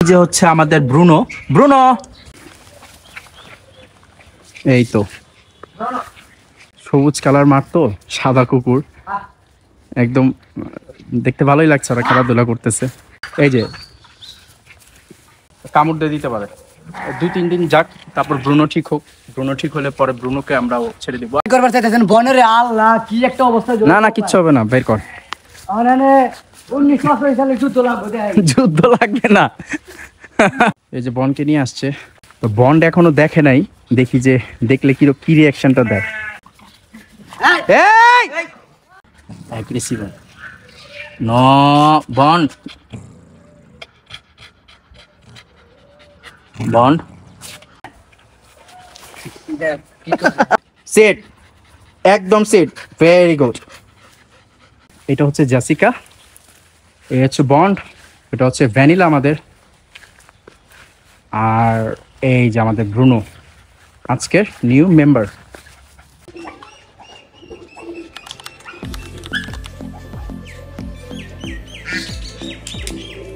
যে হচ্ছে আমাদের ব্রুনো। ব্রুনো এই তো সবুজ কালার মাঠ, তো সাদা কুকুর, একদম দেখতে ভালোই লাগছে। ওরা খেলাধুলা করতেছে। এই যে কামড় দিয়ে দিতে পারে, 2-3 দিন যাক, তারপর ব্রুনো ঠিক হোক। ব্রুনো ঠিক হলে পরে ব্রুনোকে আমরা ছেড়ে দিব। বনের আল্লাহ কি একটা অবস্থা। না না কিচ্ছু হবে না, বের কর। যুদ্ধ লাগবে না। এই যে বনকে নিয়ে আসছে, তো বন্ড এখনো দেখে নাই, দেখি যে দেখলে কি রিয়াকশনটা দেয়। নো বন্ড, বন্ড সেট, একদম সেট, ভেরি গুড। এটা হচ্ছে জেসিকা, এই হচ্ছে বন্ড, এটা হচ্ছে ভ্যানিলা আমাদের, আর এই যে আমাদের ব্রুনো, আজকের নিউ মেম্বার।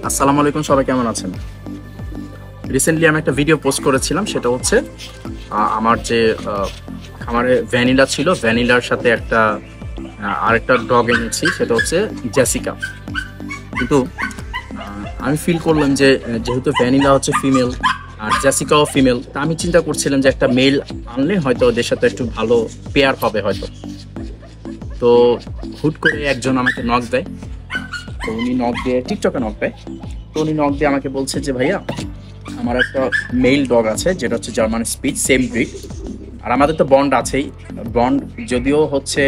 আসসালামু আলাইকুম, সবাই কেমন আছেন? রিসেন্টলি আমি একটা ভিডিও পোস্ট করেছিলাম, সেটা হচ্ছে আমার যে খামারে ভ্যানিলা ছিল, ভ্যানিলার সাথে আরেকটা ডগ এনেছি, সেটা হচ্ছে জেসিকা। কিন্তু আমি ফিল করলাম যে যেহেতু ভ্যানিলা হচ্ছে ফিমেল আর জেসিকাও ফিমেল, তা আমি চিন্তা করছিলাম যে একটা মেল আনলে হয়তো ওদের সাথে একটু ভালো পেয়ার হবে হয়তো। তো হুট করে একজন আমাকে নক দেয়, তো উনি নক দিয়ে টিকটকে নক দেয়, তো উনি নক দিয়ে আমাকে বলছে যে ভাইয়া আমার একটা মেল ডগ আছে যেটা হচ্ছে জার্মান স্পিচ, সেম ব্রিড, আর আমাদের তো বন্ড আছেই। বন্ড যদিও হচ্ছে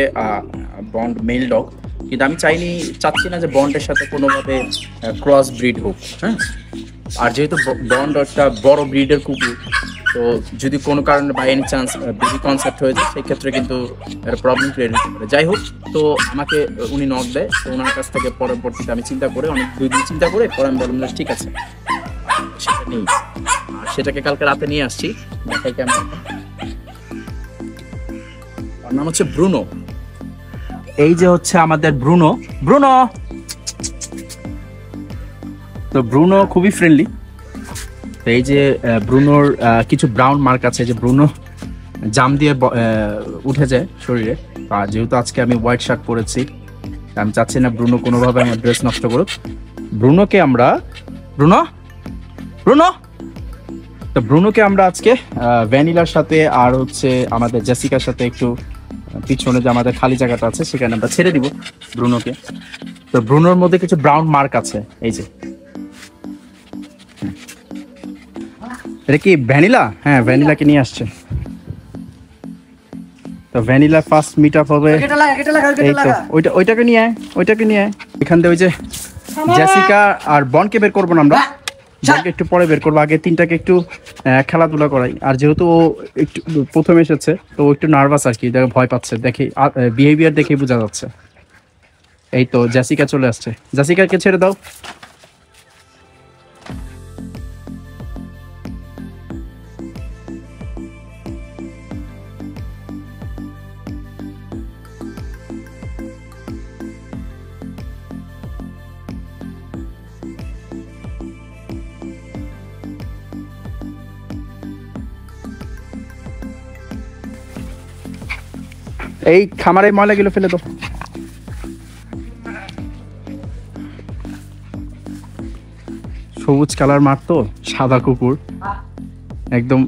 বন্ড মেল ডগ, কিন্তু আমি চাচ্ছি না যে বন্ডের সাথে কোনোভাবে ক্রস ব্রিড হোক। হ্যাঁ, আর যেহেতু বন্ড একটা বড় ব্রিডের কুকুর, তো যদি কোনো কারণে by any chance baby concept হয়ে যায়, সেক্ষেত্রে কিন্তু একটা প্রবলেম ক্রিয়েট হতে পারে। যাই হোক, তো আমাকে উনি নক দেয়, তো ওনার কাছ থেকে পরবর্তীতে আমি চিন্তা করে, অনেক 2 দিন চিন্তা করে পরে আমি বললাম ঠিক আছে সেটা নেই, আর সেটাকে কালকে রাতে নিয়ে আসছি। দেখাই কেমন। ওর নাম হচ্ছে ব্রুনো। এই যে হচ্ছে আমাদের ব্রুনো। ব্রুনো, তো ব্রুনো খুবই ফ্রেন্ডলি। এই যে ব্রুনোর কিছু ব্রাউন মার্ক আছে, যে ব্রুনো জাম দিয়ে উঠে যায় শরীরে। আর যেহেতু আজকে আমি হোয়াইট শার্ট পরেছি, আমি চাচ্ছি না ব্রুনো কোনোভাবে আমার ড্রেস নষ্ট করুক। ব্রুনোকে আমরা তো ব্রুনোকে আমরা আজকে ভ্যানিলার সাথে আর হচ্ছে আমাদের জেসিকার সাথে একটু পিছনে যে আমাদের খালি জায়গাটা আছে সেখানে আমরা ছেড়ে দিব ব্রুনোকে। তো ব্রুনোর মধ্যে কিছু ব্রাউন মার্ক আছে, এই যে। এটা কি ভ্যানিলা? হ্যাঁ, ভ্যানিলাকে নিয়ে আসছে। তো ভ্যানিলা ফার্স্ট মিট আপ হবে। এই তো ওইটাকে নিয়ে এখান থেকে ওই যে জেসিকা আর বনকে বের করবো না আমরা, বনকে একটু পরে বের করবো, আগে 3টাকে একটু খেলাধুলা করাই। আর যেহেতু ও একটু প্রথম এসেছে, তো ও একটু নার্ভাস আর কি, ভয় পাচ্ছে, দেখে বিহেভিয়ার দেখে বোঝা যাচ্ছে। এই তো জেসিকা চলে আসছে, জেসিকাকে ছেড়ে দাও। এই খামারে ময়লাগুলো ফেলে দাও। সবুজ কালার মাঠ, তো সাদা কুকুর, একদম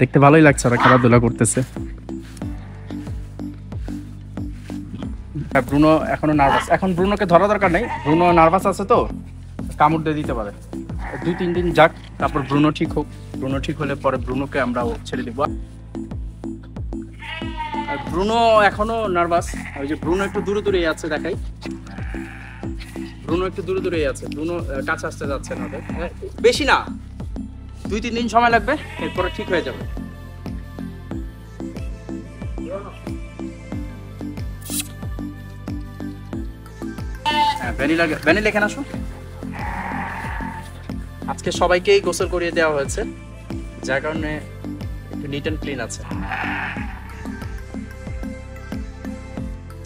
দেখতে ভালোই লাগছে। ওরা খেলাধুলা করতেছে। ব্রুনো এখনো নার্ভাস, এখন ব্রুনোকে ধরা দরকার নেই, ব্রুনো নার্ভাস আছে, তো কামড় দিয়ে দিতে পারে। 2-3 দিন যাক, তারপর ব্রুনো ঠিক হোক। ব্রুনো ঠিক হলে পরে ব্রুনোকে আমরা ছেড়ে দিব। ব্রুনো এখনো নার্ভাস, ওই যে ব্রুনো একটু দূরে আছে, দেখাই। ব্রুনো একটু দূরে আছে, ব্রুনো কাছে আসতে যাচ্ছে না, বেশি না, 2-3 দিন সময় লাগবে, এরপরে ঠিক হয়ে যাবে। হ্যাঁ, ভ্যানিলা এখানে আসো। আজকে সবাইকেই গোসল করিয়ে দেওয়া হয়েছে, যার কারণে একটু নিট অ্যান্ড ক্লিন আছে।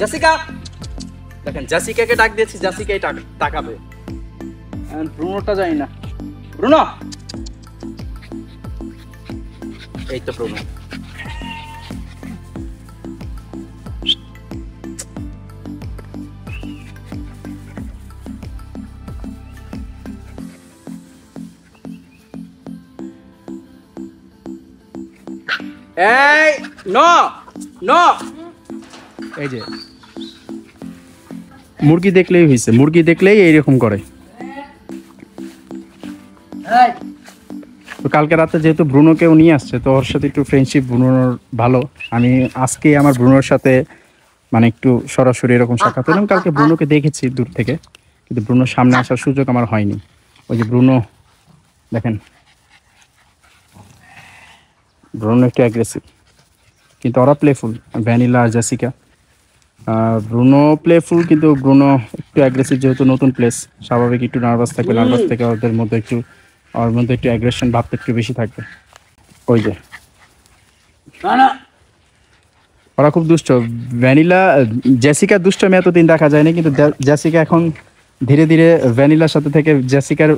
জেসিকা, দেখেন জেসিকাকে ডাক দিয়েছি, জেসিকাই তাকাবে। ব্রুনোটা জানি না, ব্রুনো, এই তো ব্রুনো। এই নো নো, এই যে মুরগি দেখলেই হয়েছে, মুরগি দেখলেই এইরকম করে। এই তো কালকে রাতে যেহেতু ব্রুনোকেও নিয়ে আসছে, তো ওর সাথে একটু ফ্রেন্ডশিপ ব্রুনোর ভালো। আমি আজকে আমার ব্রুনোর সাথে মানে একটু সরাসরি এরকম সাক্ষাৎ হলাম। কালকে ব্রুনোকে দেখেছি দূর থেকে, কিন্তু ব্রুনোর সামনে আসার সুযোগ আমার হয়নি। ওই যে ব্রুনো দেখেন, ব্রুনো একটু অ্যাগ্রেসিভ, কিন্তু ওরা প্লেফুল, ভ্যানিলা আর জেসিকা। ব্রুনো প্লেফুল, কিন্তু ব্রুনো একটু অ্যাগ্রেসিভ, যেহেতু নতুন প্লেস, স্বাভাবিক একটু নার্ভাস থাকবে। নার্ভাস থেকে ওদের মধ্যে একটু, ওর মধ্যে একটু অ্যাগ্রেশন ভাবটা একটু বেশি থাকবে। ওই যে না না ওরা খুব দুষ্ট। ভ্যানিলা, জেসিকার দুষ্ট আমি এতদিন দেখা যায়নি, কিন্তু জেসিকা এখন ধীরে ধীরে ভ্যানিলার সাথে থেকে জেসিকার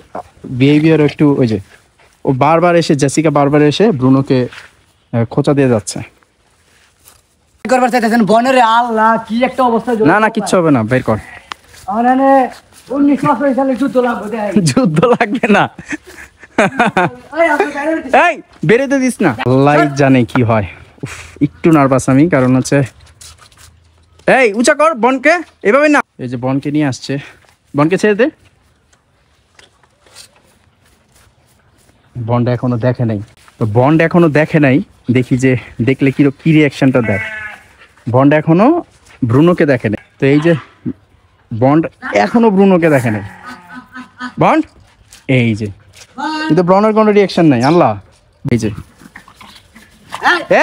বিহেভিয়ার একটু, ওই যে ও বারবার এসে, জেসিকা বারবার এসে ব্রুনোকে খোঁচা দিয়ে যাচ্ছে। কি করবার চাইতেছেন বনের? আল্লাহ কি একটা অবস্থা! না না, কিচ্ছু হবে না, বের কর। আমার 19 সালে যুদ্ধ লাগবে দেখ। যুদ্ধ লাগবে না, এই আপনি বাইরে হইতেছেন। এই বেরোতে দিস না, আল্লাহ জানে কি হয়। উফ, একটু নার্ভাস আমি, কারণ হচ্ছে, এই উঁচা কর বনকে, এভাবে না। এই যে বনকে নিয়ে আসছে, বনকে ছেড়ে দে। বন্ড এখনো দেখে নাই, তো বন্ড এখনো দেখে নাই, দেখি যে দেখলে কি রিয়াকশনটা দেয়। বন্ড এখনো ব্রুনোকে দেখে নাই, তো এই যে বন্ড এখনো ব্রুনোকে দেখে নাই। বন্ড, এই যে, কিন্তু ব্রনের কোনো রিয়াকশন নাই। আল্লাহ, এই যে,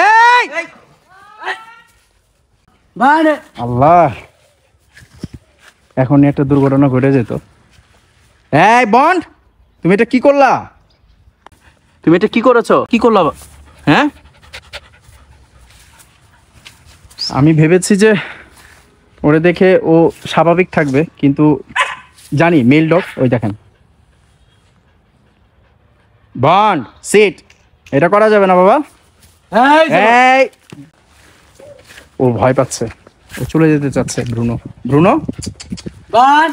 এই মানে আল্লাহ, এখনই একটা দুর্ঘটনা ঘটে যেত। এই বন্ড, তুমি এটা কি করলা? তুমি এটা কি করেছো? কি করলা? হ্যাঁ, আমি ভেবেছি যে ওরে দেখে ও স্বাভাবিক থাকবে, কিন্তু জানি মেল ডগ। ওই দেখেন, বন্ড সিট, এটা করা যাবে না বাবা। এই এই, ও ভয় পাচ্ছে, ও চলে যেতে চাচ্ছে। ব্রুনো, ব্রুনো, বন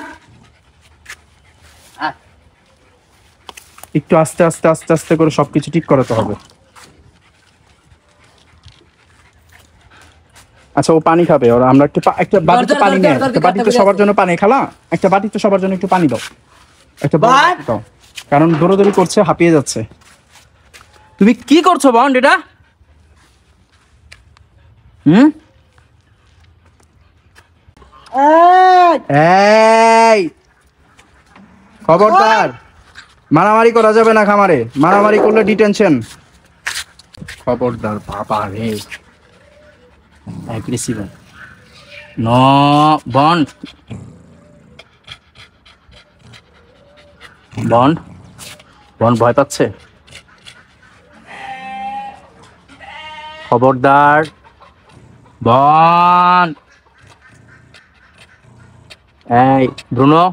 একটু আস্তে আস্তে আস্তে আস্তে করে সবকিছু ঠিক করাতে হবে। আচ্ছা, ও পানি খাবে, ওরা আমরা একটা বাটিতে পানি নেই, একটা বাটিতে সবার জন্য পানি খালা, একটা বাটিতে সবার জন্য একটু পানি দাও, একটা বাটি দাও, কারণ দৌড়াদৌড়ি করছে, হাঁপিয়ে যাচ্ছে। তুমি কি করছো বন্ড এটা? হুম, এই খবরদার, মারামারি করা যাবে না খামারে, মারামারি করলে ডিটেনশন। খবরদার বাবা রে, aggressive no Bond, Bond, Bond ভয় পাচ্ছে। খবরদার বন্ড। এই ব্রুনো,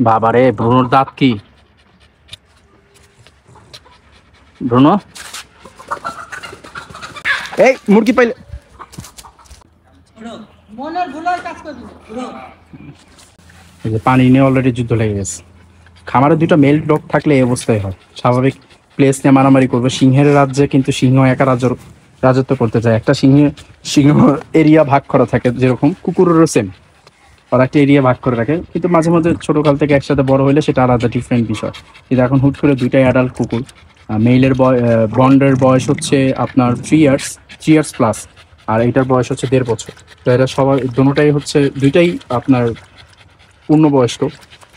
বাবারে ব্রুনোর দাঁত কি? ব্রুনো, এই মুরগি পাইলে, এই যে পানি নিয়ে অলরেডি যুদ্ধ লেগে গেছে। খামারে দুটো মেল ডগ থাকলে এই অবস্থায় হয়, স্বাভাবিক প্লেস নিয়ে মারামারি করবে। সিংহের রাজ্যে কিন্তু সিংহ একা রাজত্ব করতে চায়, একটা সিংহ এরিয়া ভাগ করা থাকে, যেরকম কুকুরেরও সেম, ওরা একটা এরিয়া ভাগ করে রাখে। কিন্তু মাঝে মধ্যে ছোটকাল থেকে একসাথে বড় হইলে সেটা আলাদা, ডিফারেন্ট বিষয়। কিন্তু এখন হুট করে দুইটাই অ্যাডাল্ট কুকুর। মেইলের বন্ডের বয়স হচ্ছে আপনার 3 ইয়ার্স প্লাস, আর এইটার বয়স হচ্ছে 1.5 বছর। তো এরা সবাই দুটোটাই হচ্ছে, দুইটাই আপনার পূর্ণবয়স্ক।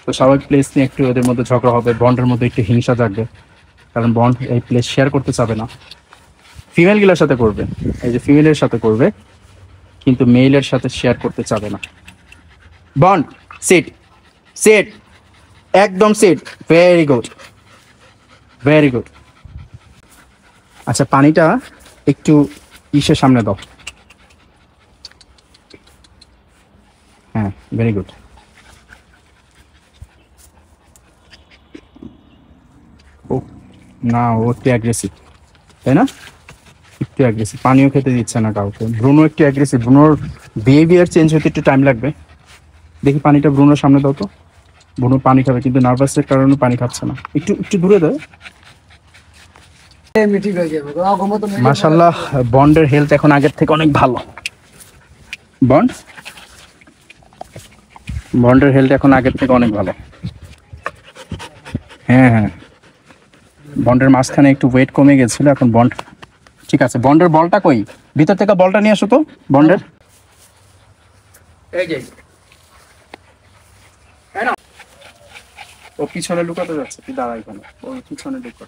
তো স্বাভাবিক প্লেস নিয়ে একটু এদের মধ্যে ঝগড়া হবে, বন্ডের মধ্যে একটু হিংসা জাগবে, কারণ বন্ড এই প্লেস শেয়ার করতে চাবে না। ফিমেলগুলোর সাথে করবে, এই যে ফিমেলের সাথে করবে, কিন্তু মেইলের সাথে শেয়ার করতে চাবে না। বন্ড সিট, সিট, একদম sit, very good, very good. আচ্ছা, পানিটা একটু ইসের সামনে দাও। হ্যাঁ, ভেরি গুড। না, ও একটু অ্যাগ্রেসিভ, তাই না? একটু অ্যাগ্রেসিভ, পানিও খেতে দিচ্ছে না কাউকে। ব্রুনো একটু অ্যাগ্রেসিভ, ব্রুনোর বিহেভিয়ার চেঞ্জ হতে একটু টাইম লাগবে। দেখি পানিটা ব্রুনোর সামনে দাও তো। ব্রুনো পানি খাবে কিন্তু নার্ভাসের কারণে পানি খাচ্ছে না, একটু একটু দূরে দেয়। এমনি ঠিক হয়ে যাবে ঘুমো তো মাশাআল্লাহ, বন্ডের হেলথ এখন আগের থেকে অনেক ভালো। বন্ডের হেলথ এখন আগের থেকে অনেক ভালো। হ্যাঁ হ্যাঁ, বন্ডের মাঝখানে একটু ওয়েট কমে গেছিল, এখন বন্ড ঠিক আছে। বন্ডের বলটা কই? ভিতর থেকে বলটা নিয়ে আসো তো বন্ডের। এই যে ও পিছনে লুকাতে যাচ্ছে, তুই দাঁড়াই কেন? ও পিছনে লুকা।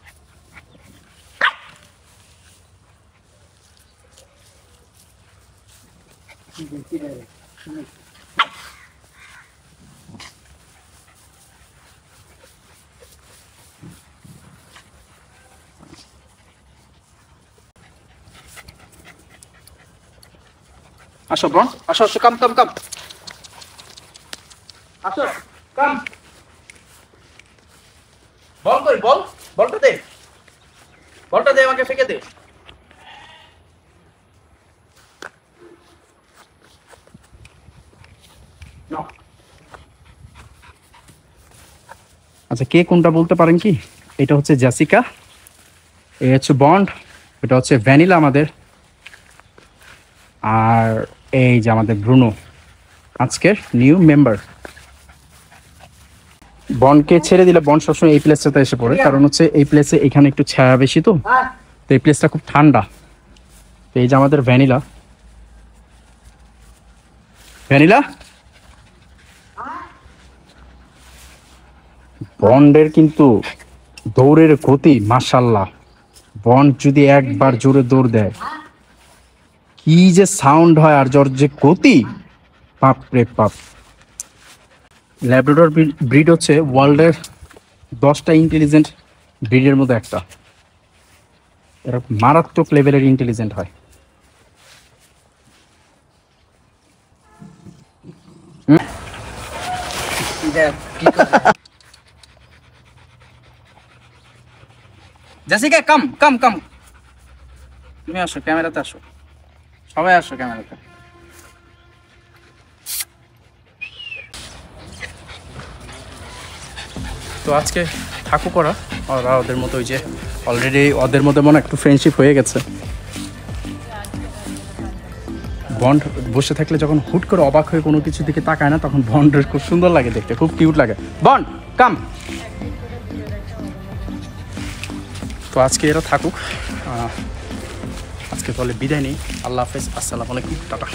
আসো ব্রন, আসো আসো, কাম কাম কাম, আসো কাম। বল কই? বল, বলটা দে, বলটা দে আমাকে, ফেঁকে দে। নাও। আচ্ছা, কে কোনটা বলতে পারেন কি? এটা হচ্ছে জেসিকা, এই হচ্ছে বন্ড, এটা হচ্ছে ভ্যানিলা আমাদের, আর এই যে আমাদের ব্রুনো, আজকের নিউ মেম্বার। বনকে ছেড়ে দিলে বন সবসময় এই প্লেসটাতে এসে পড়ে, কারণ হচ্ছে এই প্লেসে এখানে একটু ছায়া বেশি, তো তো এই প্লেসটা খুব ঠান্ডা। তো এই যে আমাদের ভ্যানিলা, ভ্যানিলা বন্ডের কিন্তু দৌড়ের গতি মাশাল্লাহ। বন্ড যদি একবার জোরে দৌড় দেয়, কি যে সাউন্ড হয়, আর জোর যে গতি, পাপ রে পাপ। ল্যাব্রাডর ব্রিড হচ্ছে ওয়ার্ল্ডের 10টা ইন্টেলিজেন্ট ব্রিডের মধ্যে একটা। এরা মারাত্মক লেভেলের ইন্টেলিজেন্ট হয়। জেসিকা কাম কাম কাম, তুমি আসো, ক্যামেরাতে আসো, সবাই আসো ক্যামেরাতে। তো আজকে থাকুক ওরা, ওরা ওদের মতো, ওই যে অলরেডি ওদের মধ্যে মনে হয় একটু ফ্রেন্ডশিপ হয়ে গেছে। বন্ড বসে থাকলে যখন হুট করে অবাক হয়ে কোনো কিছু দিকে তাকায় না, তখন বন্ডের খুব সুন্দর লাগে দেখতে, খুব কিউট লাগে। বন্ড কাম। তো আজকে এরা থাকুক, আজকে তাহলে বিদায় নেই। আল্লাহ হাফেজ, আসসালামু আলাইকুম, টাটা।